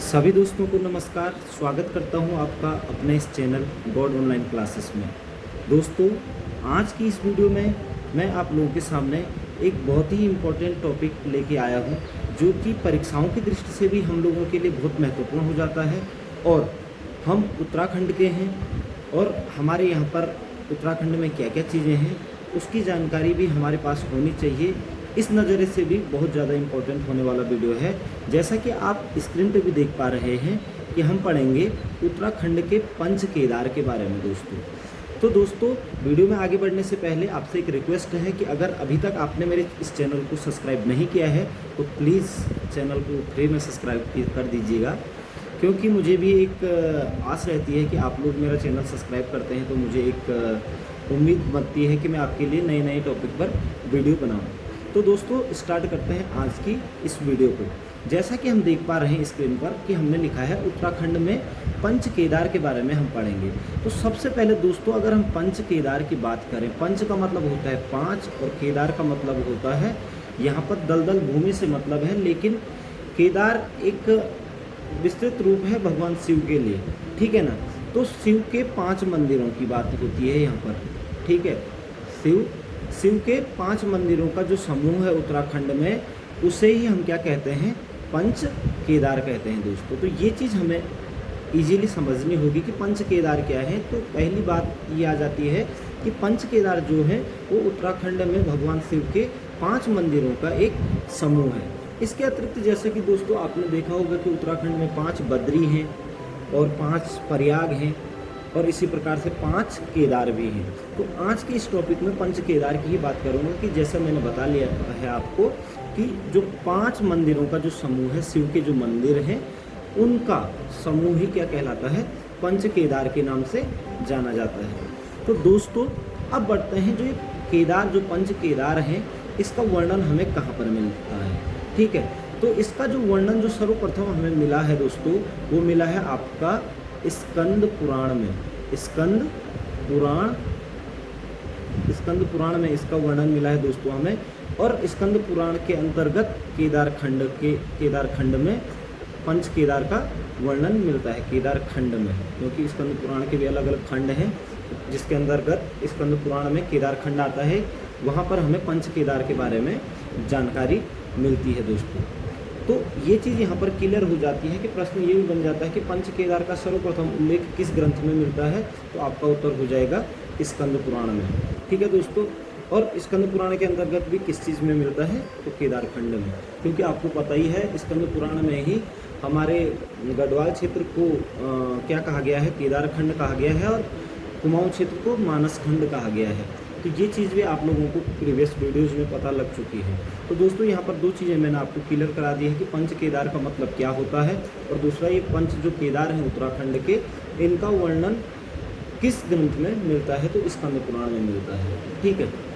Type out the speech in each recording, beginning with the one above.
सभी दोस्तों को नमस्कार। स्वागत करता हूं आपका अपने इस चैनल गॉड ऑनलाइन क्लासेस में। दोस्तों, आज की इस वीडियो में मैं आप लोगों के सामने एक बहुत ही इम्पोर्टेंट टॉपिक लेके आया हूं, जो कि परीक्षाओं की दृष्टि से भी हम लोगों के लिए बहुत महत्वपूर्ण हो जाता है। और हम उत्तराखंड के हैं और हमारे यहाँ पर उत्तराखंड में क्या क्या चीज़ें हैं उसकी जानकारी भी हमारे पास होनी चाहिए। इस नज़रिए से भी बहुत ज़्यादा इम्पोर्टेंट होने वाला वीडियो है। जैसा कि आप स्क्रीन पे भी देख पा रहे हैं कि हम पढ़ेंगे उत्तराखंड के पंच केदार के बारे में दोस्तों। तो दोस्तों, वीडियो में आगे बढ़ने से पहले आपसे एक रिक्वेस्ट है कि अगर अभी तक आपने मेरे इस चैनल को सब्सक्राइब नहीं किया है तो प्लीज़ चैनल को फ्री में सब्सक्राइब कर दीजिएगा, क्योंकि मुझे भी एक आस रहती है कि आप लोग मेरा चैनल सब्सक्राइब करते हैं तो मुझे एक उम्मीद बनती है कि मैं आपके लिए नए नए टॉपिक पर वीडियो बनाऊँ। तो दोस्तों, स्टार्ट करते हैं आज की इस वीडियो को। जैसा कि हम देख पा रहे हैं स्क्रीन पर कि हमने लिखा है उत्तराखंड में पंच केदार के बारे में हम पढ़ेंगे। तो सबसे पहले दोस्तों, अगर हम पंच केदार की बात करें, पंच का मतलब होता है पांच और केदार का मतलब होता है, यहाँ पर दलदल भूमि से मतलब है, लेकिन केदार एक विस्तृत रूप है भगवान शिव के लिए, ठीक है ना। तो शिव के 5 मंदिरों की बात होती है यहाँ पर, ठीक है। शिव के 5 मंदिरों का जो समूह है उत्तराखंड में, उसे ही हम क्या कहते हैं, पंच केदार कहते हैं दोस्तों। तो ये चीज़ हमें इजीली समझनी होगी कि पंच केदार क्या है। तो पहली बात ये आ जाती है कि पंच केदार जो है वो उत्तराखंड में भगवान शिव के 5 मंदिरों का एक समूह है। इसके अतिरिक्त जैसे कि दोस्तों आपने देखा होगा कि उत्तराखंड में 5 बद्री हैं और 5 प्रयाग हैं और इसी प्रकार से 5 केदार भी हैं। तो आज के इस टॉपिक में पंच केदार की ही बात करूँगा कि जैसा मैंने बता लिया है आपको कि जो 5 मंदिरों का जो समूह है, शिव के जो मंदिर हैं उनका समूह ही क्या कहलाता है, पंच केदार के नाम से जाना जाता है। तो दोस्तों, अब बढ़ते हैं, जो ये केदार, जो पंच केदार हैं, इसका वर्णन हमें कहाँ पर मिलता है, ठीक है। तो इसका जो वर्णन जो सर्वप्रथम हमें मिला है दोस्तों, वो मिला है आपका स्कंद पुराण में। स्कंद पुराण में इसका वर्णन मिला है दोस्तों हमें। और स्कंद पुराण के अंतर्गत केदार खंड में पंच केदार का वर्णन मिलता है, केदार खंड में, क्योंकि स्कंद पुराण के भी अलग अलग खंड हैं, जिसके अंतर्गत स्कंद पुराण में केदार खंड आता है। वहाँ पर हमें पंच केदार के बारे में जानकारी मिलती है दोस्तों। तो ये चीज़ यहाँ पर क्लियर हो जाती है कि प्रश्न ये भी बन जाता है कि पंच केदार का सर्वप्रथम उल्लेख किस ग्रंथ में मिलता है, तो आपका उत्तर हो जाएगा स्कंद पुराण में, ठीक है दोस्तों। और स्कंद पुराण के अंतर्गत भी किस चीज़ में मिलता है, तो केदार खंड में, क्योंकि आपको पता ही है स्कंद पुराण में ही हमारे गढ़वाल क्षेत्र को क्या कहा गया है, केदार खंड कहा गया है, और कुमाऊँ क्षेत्र को मानस खंड कहा गया है। तो ये चीज़ भी आप लोगों को प्रीवियस वीडियोज़ में पता लग चुकी है। तो दोस्तों, यहाँ पर 2 चीज़ें मैंने आपको क्लियर करा दी है कि पंच केदार का मतलब क्या होता है, और दूसरा ये पंच जो केदार हैं उत्तराखंड के, इनका वर्णन किस ग्रंथ में मिलता है, तो स्कंद पुराण में मिलता है, ठीक है।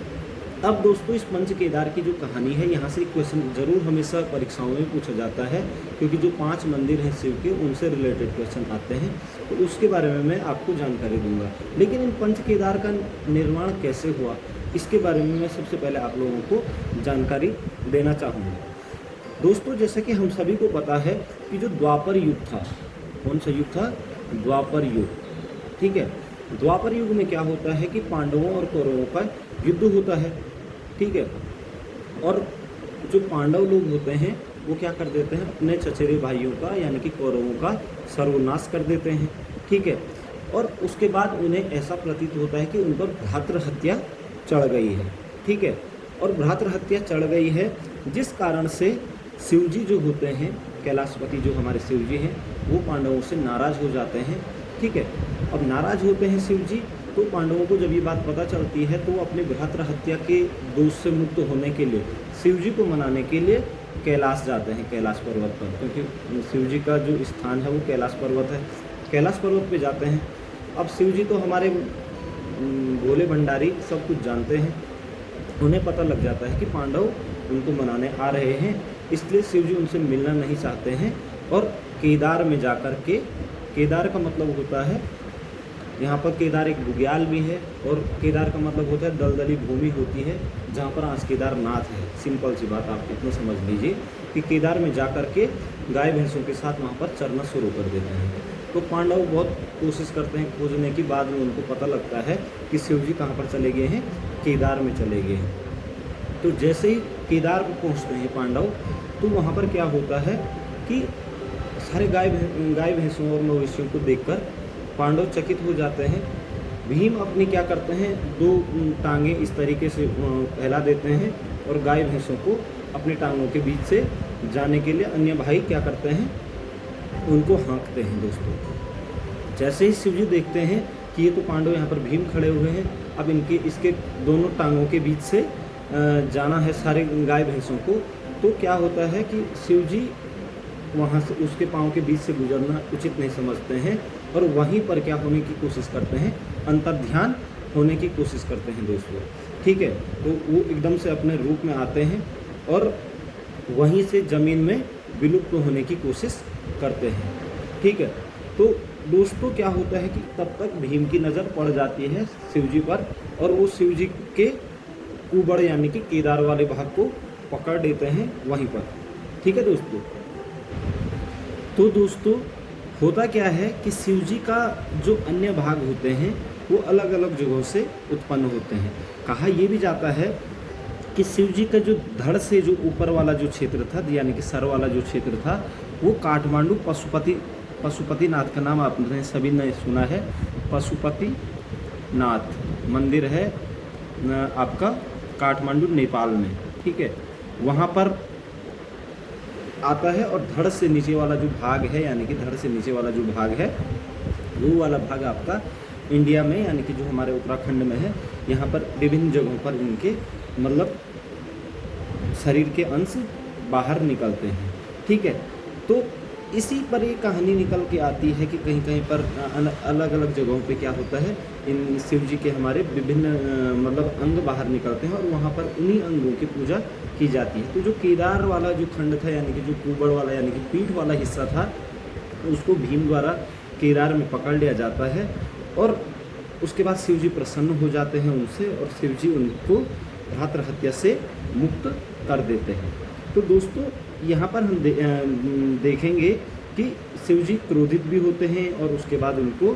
अब दोस्तों, इस पंच केदार की जो कहानी है, यहाँ से क्वेश्चन जरूर हमेशा परीक्षाओं में पूछा जाता है, क्योंकि जो 5 मंदिर हैं शिव के, उनसे रिलेटेड क्वेश्चन आते हैं, तो उसके बारे में मैं आपको जानकारी दूंगा। लेकिन इन पंच केदार का निर्माण कैसे हुआ, इसके बारे में मैं सबसे पहले आप लोगों को जानकारी देना चाहूँगा दोस्तों। जैसा कि हम सभी को पता है कि जो द्वापर युग था, कौन सा युग था, द्वापर युग, ठीक है। द्वापर युग में क्या होता है कि पांडवों और कौरवों का युद्ध होता है, ठीक है। और जो पांडव लोग होते हैं वो क्या कर देते हैं, अपने चचेरे भाइयों का यानी कि कौरवों का सर्वनाश कर देते हैं, ठीक है। और उसके बाद उन्हें ऐसा प्रतीत होता है कि उन पर भ्रातृ हत्या चढ़ गई है, ठीक है। और भ्रातृ हत्या चढ़ गई है, जिस कारण से शिवजी जो होते हैं, कैलाशपति जो हमारे शिवजी हैं, वो पांडवों से नाराज़ हो जाते हैं, ठीक है। अब नाराज़ होते हैं शिवजी, तो पांडवों को जब ये बात पता चलती है तो वो अपने भ्रातृ हत्या के दोष से मुक्त होने के लिए, शिवजी को मनाने के लिए कैलाश जाते हैं, कैलाश पर्वत पर, क्योंकि शिवजी का जो स्थान है वो कैलाश पर्वत है। कैलाश पर्वत पे जाते हैं। अब शिवजी तो हमारे भोले भंडारी सब कुछ जानते हैं, उन्हें पता लग जाता है कि पांडव उनको मनाने आ रहे हैं, इसलिए शिवजी उनसे मिलना नहीं चाहते हैं और केदार में जाकर के, केदार का मतलब होता है यहाँ पर केदार एक बुग्याल भी है, और केदार का मतलब होता है दलदली भूमि होती है जहाँ पर आज केदारनाथ है। सिंपल सी बात आप इतना समझ लीजिए कि केदार में जा कर के गाय भैंसों के साथ वहाँ पर चरना शुरू कर देते हैं। तो पांडव बहुत कोशिश करते हैं खोजने की, बाद में उनको पता लगता है कि शिव जी कहाँ पर चले गए हैं, केदार में चले गए हैं। तो जैसे ही केदार पर पहुँचते हैं पांडव, तो वहाँ पर क्या होता है कि सारे गाय भैंसों और मवेशियों को देखकर पांडव चकित हो जाते हैं। भीम अपनी क्या करते हैं, दो टांगें इस तरीके से फैला देते हैं और गाय भैंसों को अपनी टांगों के बीच से जाने के लिए अन्य भाई क्या करते हैं, उनको हाँकते हैं। दोस्तों जैसे ही शिवजी देखते हैं कि ये तो पांडव यहाँ पर भीम खड़े हुए हैं, अब इसके दोनों टांगों के बीच से जाना है सारे गाय भैंसों को, तो क्या होता है कि शिवजी वहाँ से उसके पाँव के बीच से गुजरना उचित नहीं समझते हैं और वहीं पर क्या होने की कोशिश करते हैं, अंतर्ध्यान होने की कोशिश करते हैं। दोस्तों ठीक है, तो वो एकदम से अपने रूप में आते हैं और वहीं से ज़मीन में विलुप्त होने की कोशिश करते हैं। ठीक है, तो दोस्तों क्या होता है कि तब तक भीम की नज़र पड़ जाती है शिवजी पर और वो शिवजी के ऊबड़ यानी कि केदार वाले भाग को पकड़ लेते हैं वहीं पर। ठीक है दोस्तों, तो दोस्तों होता क्या है कि शिवजी का जो अन्य भाग होते हैं वो अलग अलग जगहों से उत्पन्न होते हैं। कहा यह भी जाता है कि शिवजी का जो धड़ से जो ऊपर वाला जो क्षेत्र था यानी कि सर वाला जो क्षेत्र था वो काठमांडू पशुपतिनाथ का नाम आपने सभी ने सुना है। पशुपतिनाथ मंदिर है आपका काठमांडू नेपाल में। ठीक है, वहाँ पर आता है और धड़ से नीचे वाला जो भाग है यानी कि धड़ से नीचे वाला जो भाग है वो वाला भाग आपका इंडिया में यानी कि जो हमारे उत्तराखंड में है, यहाँ पर विभिन्न जगहों पर इनके मतलब शरीर के अंश बाहर निकलते हैं। ठीक है, तो इसी पर ये कहानी निकल के आती है कि कहीं कहीं पर अलग अलग जगहों पे क्या होता है, इन शिव जी के हमारे विभिन्न मतलब अंग बाहर निकलते हैं और वहाँ पर उन्हीं अंगों की पूजा की जाती है। तो जो केदार वाला जो खंड था यानी कि जो कुबड़ वाला यानी कि पीठ वाला हिस्सा था उसको भीम द्वारा केदार में पकड़ लिया जाता है और उसके बाद शिव जी प्रसन्न हो जाते हैं उनसे और शिव जी उनको भ्रातृ हत्या से मुक्त कर देते हैं। तो दोस्तों यहाँ पर हम देखेंगे कि शिव जी क्रोधित भी होते हैं और उसके बाद उनको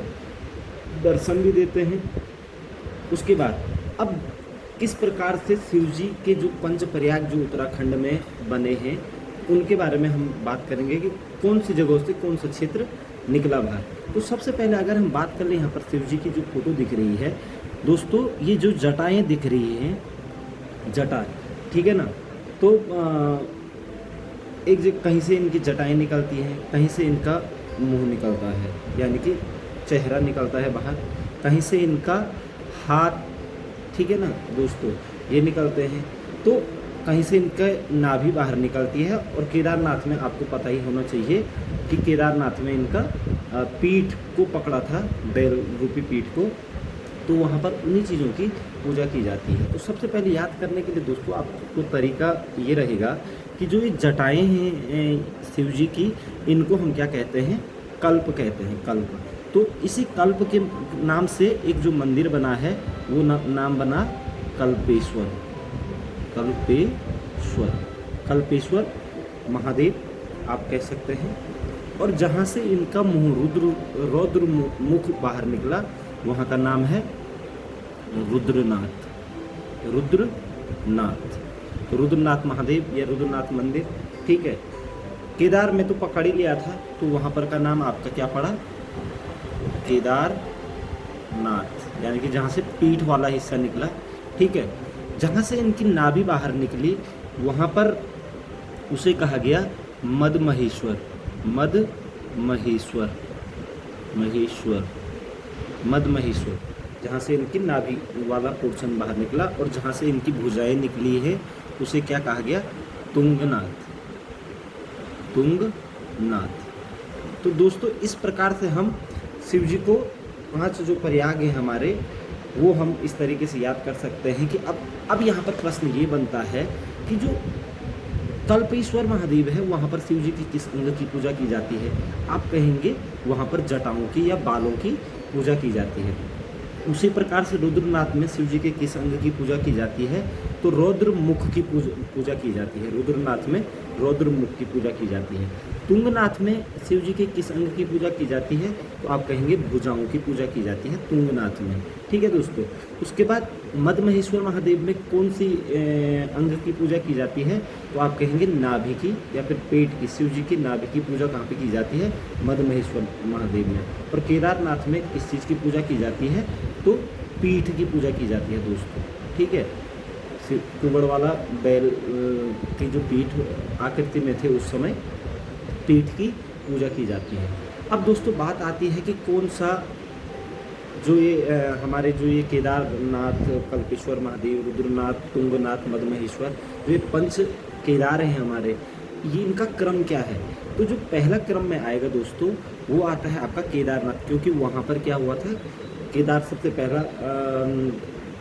दर्शन भी देते हैं। उसके बाद अब किस प्रकार से शिव जी के जो पंच प्रयाग जो उत्तराखंड में बने हैं उनके बारे में हम बात करेंगे कि कौन सी जगहों से कौन सा क्षेत्र निकला बाहर। तो सबसे पहले अगर हम बात कर लें यहाँ पर शिव जी की जो फोटो दिख रही है दोस्तों, ये जो जटाएँ दिख रही हैं, जटा, ठीक है ना, तो एक जगह कहीं से इनकी जटाएँ निकलती हैं, कहीं से इनका मुंह निकलता है यानी कि चेहरा निकलता है बाहर, कहीं से इनका हाथ, ठीक है ना दोस्तों, ये निकलते हैं, तो कहीं से इनका नाभि बाहर निकलती है। और केदारनाथ में आपको पता ही होना चाहिए कि केदारनाथ में इनका पीठ को पकड़ा था, बैल रूपी पीठ को, तो वहाँ पर उन्हीं चीज़ों की पूजा की जाती है। तो सबसे पहले याद करने के लिए दोस्तों आपको तरीका ये रहेगा कि जो ये जटाएँ हैं शिव जी की, इनको हम क्या कहते हैं, कल्प कहते हैं, कल्प। तो इसी कल्प के नाम से एक जो मंदिर बना है वो नाम बना कल्पेश्वर, कल्पेश्वर, कल्पेश्वर महादेव आप कह सकते हैं। और जहाँ से इनका मुँह रौद्र मुख बाहर निकला वहाँ का नाम है रुद्रनाथ, रुद्रनाथ, तो रुद्रनाथ महादेव या रुद्रनाथ मंदिर। ठीक है, केदार में तो पकड़ ही लिया था तो वहाँ पर का नाम आपका क्या पड़ा, केदारनाथ, यानी कि जहाँ से पीठ वाला हिस्सा निकला। ठीक है, जहाँ से इनकी नाभि बाहर निकली वहाँ पर उसे कहा गया मद महेश्वर, मद महेश्वर, महेश्वर, मद महेश्वर, जहाँ से इनकी नाभि वाला पोर्शन बाहर निकला। और जहाँ से इनकी भुजाएं निकली है उसे क्या कहा गया, तुंगनाथ, तुंगनाथ। तो दोस्तों इस प्रकार से हम शिव जी को 5 जो प्रयाग हैं हमारे वो हम इस तरीके से याद कर सकते हैं कि अब यहाँ पर प्रश्न ये बनता है कि जो कल्पेश्वर महादेव है, वहाँ पर शिव जी की किस अंग की पूजा की जाती है? आप कहेंगे वहाँ पर जटाओं की या बालों की पूजा की जाती है। उसी प्रकार से रुद्रनाथ में शिव जी के किस अंग की पूजा की जाती है? तो रौद्र मुख की पूजा की जाती है। रुद्रनाथ में रौद्र मुख की पूजा की जाती है। तुंगनाथ में शिव जी के किस अंग की पूजा की जाती है? तो आप कहेंगे भुजाओं की पूजा की जाती है तुंगनाथ में। ठीक है दोस्तों। उसके बाद मदमहेश्वर महादेव में कौन सी अंग की पूजा की जाती है? तो आप कहेंगे नाभि की या फिर पेट की। शिव जी की नाभि की पूजा कहाँ पे की जाती है? मदमहेश्वर महादेव में। और केदारनाथ में किस चीज़ की पूजा की जाती है? तो पीठ की पूजा की जाती है दोस्तों। ठीक है, कुबड़ वाला बैल की जो पीठ आकृति में थे उस समय पीठ की पूजा की जाती है। अब दोस्तों बात आती है कि कौन सा जो ये हमारे जो ये केदारनाथ, कल्पेश्वर महादेव, रुद्रनाथ, तुंगनाथ, मदमहेश्वर, जो ये पंच केदार हैं हमारे, ये इनका क्रम क्या है? तो जो पहला क्रम में आएगा दोस्तों वो आता है आपका केदारनाथ, क्योंकि वहाँ पर क्या हुआ था, केदार सबसे पहला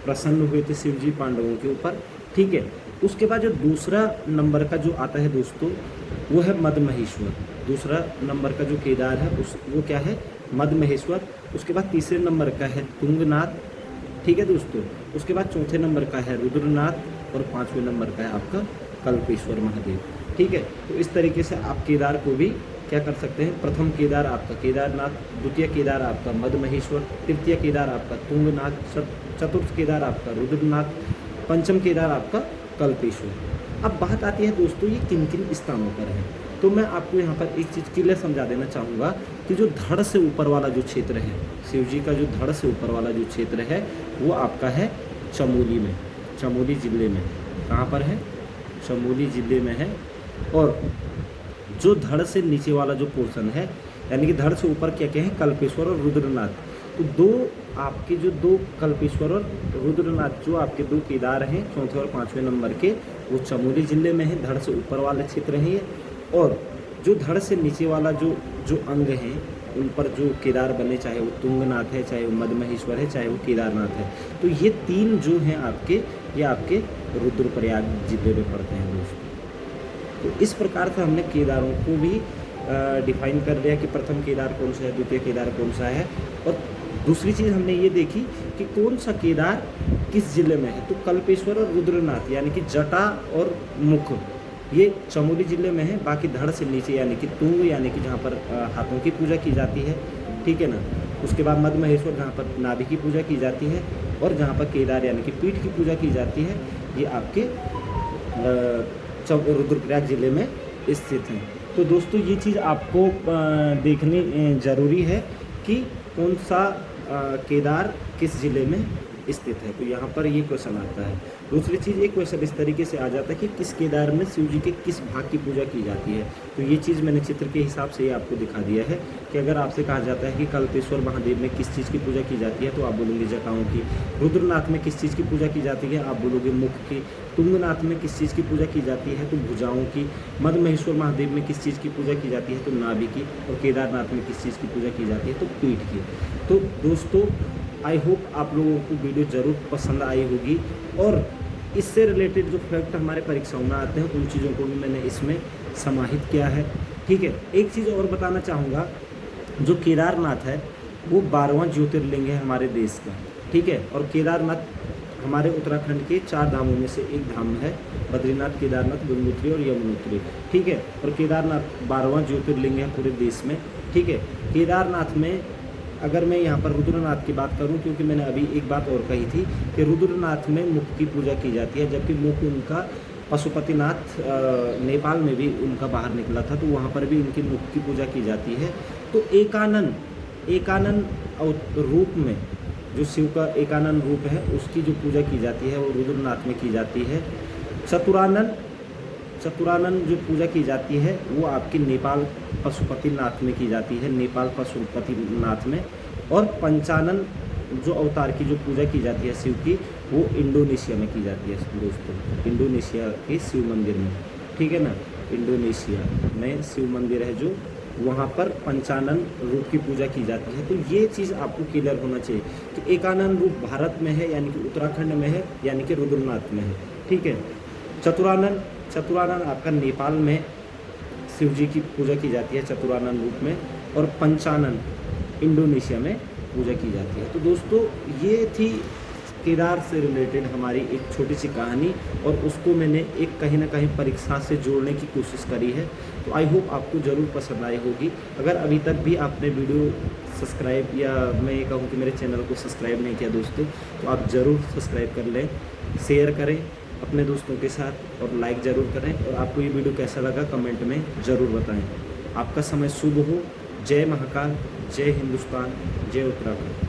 प्रसन्न हुए थे शिव जी पांडवों के ऊपर। ठीक है, उसके बाद जो दूसरा नंबर का जो आता है दोस्तों वो है मदमहेश्वर। दूसरा नंबर का जो केदार है वो क्या है? मदमहेश्वर। उसके बाद तीसरे नंबर का है तुंगनाथ। ठीक है दोस्तों। उसके बाद चौथे नंबर का है रुद्रनाथ और पाँचवें नंबर का है आपका कल्पेश्वर महादेव। ठीक है, तो इस तरीके से आप केदार को भी क्या कर सकते हैं? प्रथम केदार आपका केदारनाथ, द्वितीय केदार आपका मदमहेश्वर, तृतीय केदार आपका तुंगनाथ, चतुर्थ केदार आपका रुद्रनाथ, पंचम केदार आपका कल्पेश्वर। अब बात आती है दोस्तों ये किन किन स्थानों पर है। तो मैं आपको यहाँ पर एक चीज़ क्लियर समझा देना चाहूँगा कि जो धड़ से ऊपर वाला जो क्षेत्र है, शिव जी का जो धड़ से ऊपर वाला जो क्षेत्र है वो आपका है चमोली में, चमोली ज़िले में। कहाँ पर है? चमोली ज़िले में है। और जो धड़ से नीचे वाला जो पोर्शन है, यानी कि धड़ से ऊपर क्या क्या है? कल्पेश्वर और रुद्रनाथ। तो दो आपके जो दो कल्पेश्वर और रुद्रनाथ जो आपके दो केदार हैं चौथे और पाँचवें नंबर के, वो चमोली ज़िले में है, धड़ से ऊपर वाले क्षेत्र हैं ये। और जो धड़ से नीचे वाला जो अंग हैं उन पर जो केदार बने, चाहे वो तुंगनाथ है, चाहे वो मदमहेश्वर है, चाहे वो केदारनाथ है, तो ये तीन जो हैं आपके, ये आपके रुद्रप्रयाग जिले में पड़ते हैं दोस्तों। तो इस प्रकार से हमने केदारों को भी डिफाइन कर लिया कि प्रथम केदार कौन सा है, द्वितीय केदार कौन सा है। और दूसरी चीज़ हमने ये देखी कि कौन सा केदार किस जिले में है। तो कल्पेश्वर और रुद्रनाथ यानी कि जटा और मुख ये चमोली ज़िले में है। बाकी धड़ से नीचे यानी कि तुंग, यानी कि जहाँ पर हाथों की पूजा की जाती है। ठीक है ना। उसके बाद मदमहेश्वर जहाँ पर नाभि की पूजा की जाती है, और जहाँ पर केदार यानी कि पीठ की पूजा की जाती है, ये आपके रुद्रप्रयाग ज़िले में स्थित हैं। तो दोस्तों ये चीज़ आपको देखनी ज़रूरी है कि कौन सा केदार किस ज़िले में स्थित है। तो यहाँ पर ये क्वेश्चन आता है। दूसरी चीज़ एक क्वेश्चन इस तरीके से आ जाता है कि किस केदार में शिव जी के किस भाग की पूजा की जाती है। तो ये चीज़ मैंने चित्र के हिसाब से ही आपको दिखा दिया है कि अगर आपसे कहा जाता है कि कल्पेश्वर महादेव में किस चीज़ की पूजा की जाती है, तो आप बोलोगे जटाओं की। रुद्रनाथ में किस चीज़ की पूजा की जाती है, आप बोलोगे मुख की। तुंगनाथ में किस चीज़ की पूजा की जाती है, तो भुजाओं की। मदमहेश्वर महादेव में किस चीज़ की पूजा की जाती है, तो नाभि की। और केदारनाथ में किस चीज़ की पूजा की जाती है, तो पीठ की। तो दोस्तों आई होप आप लोगों को वीडियो ज़रूर पसंद आई होगी, और इससे रिलेटेड जो फैक्ट हमारे परीक्षाओं में आते हैं उन चीज़ों को भी मैंने इसमें समाहित किया है। ठीक है। एक चीज़ और बताना चाहूँगा, जो केदारनाथ है वो 12वां ज्योतिर्लिंग है हमारे देश का। ठीक है। और केदारनाथ हमारे उत्तराखंड के 4 धामों में से एक धाम है। बद्रीनाथ, केदारनाथ, गंगोत्री और यमुनोत्री। ठीक है। और केदारनाथ 12वां ज्योतिर्लिंग है पूरे देश में। ठीक है। केदारनाथ में अगर मैं यहाँ पर रुद्रनाथ की बात करूँ, क्योंकि मैंने अभी एक बात और कही थी कि रुद्रनाथ में मुख की पूजा की जाती है, जबकि मुख उनका पशुपतिनाथ नेपाल में भी उनका बाहर निकला था, तो वहाँ पर भी उनकी मुख की पूजा की जाती है। तो एकानन रूप में जो शिव का एकानन रूप है उसकी जो पूजा की जाती है वो रुद्रनाथ में की जाती है। चतुरानन जो पूजा की जाती है वो आपकी नेपाल पशुपतिनाथ में की जाती है, नेपाल पशुपतिनाथ में। और पंचानन जो अवतार की जो पूजा की जाती है शिव की, वो इंडोनेशिया में की जाती है दोस्तों, इंडोनेशिया के शिव मंदिर में। ठीक है ना। इंडोनेशिया में शिव मंदिर है जो, वहाँ पर पंचानन रूप की पूजा की जाती है। तो ये चीज़ आपको क्लियर होना चाहिए कि एकानन रूप भारत में है, यानी कि उत्तराखंड में है, यानी कि रुद्रनाथ में है। ठीक है। चतुरानन आपका नेपाल में शिव जी की पूजा की जाती है चतुरानन रूप में, और पंचानन इंडोनेशिया में पूजा की जाती है। तो दोस्तों ये थी केदार से रिलेटेड हमारी एक छोटी सी कहानी, और उसको मैंने एक कहीं ना कहीं परीक्षा से जोड़ने की कोशिश करी है। तो आई होप आपको ज़रूर पसंद आई होगी। अगर अभी तक भी आपने वीडियो सब्सक्राइब, या मैं ये कहूँ कि मेरे चैनल को सब्सक्राइब नहीं किया दोस्तों, तो आप ज़रूर सब्सक्राइब कर लें, शेयर करें अपने दोस्तों के साथ, और लाइक ज़रूर करें। और आपको ये वीडियो कैसा लगा कमेंट में ज़रूर बताएं। आपका समय शुभ हो। जय महाकाल, जय हिंदुस्तान, जय उत्तराखंड।